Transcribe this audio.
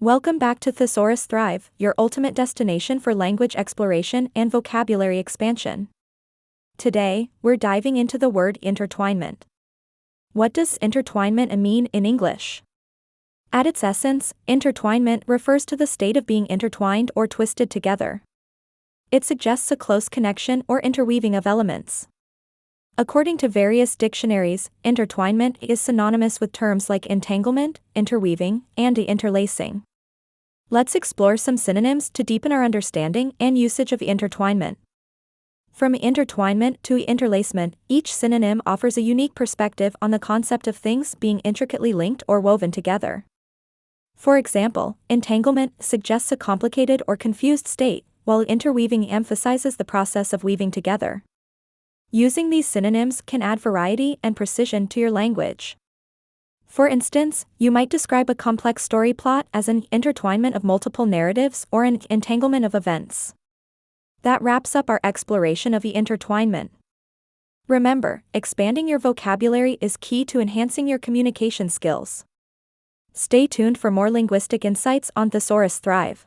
Welcome back to Thesaurus Thrive, your ultimate destination for language exploration and vocabulary expansion. Today, we're diving into the word intertwinement. What does intertwinement mean in English? At its essence, intertwinement refers to the state of being intertwined or twisted together. It suggests a close connection or interweaving of elements. According to various dictionaries, intertwinement is synonymous with terms like entanglement, interweaving, and interlacing. Let's explore some synonyms to deepen our understanding and usage of intertwinement. From intertwinement to interlacement, each synonym offers a unique perspective on the concept of things being intricately linked or woven together. For example, entanglement suggests a complicated or confused state, while interweaving emphasizes the process of weaving together. Using these synonyms can add variety and precision to your language. For instance, you might describe a complex story plot as an intertwinement of multiple narratives or an entanglement of events. That wraps up our exploration of the intertwinement. Remember, expanding your vocabulary is key to enhancing your communication skills. Stay tuned for more linguistic insights on Thesaurus Thrive.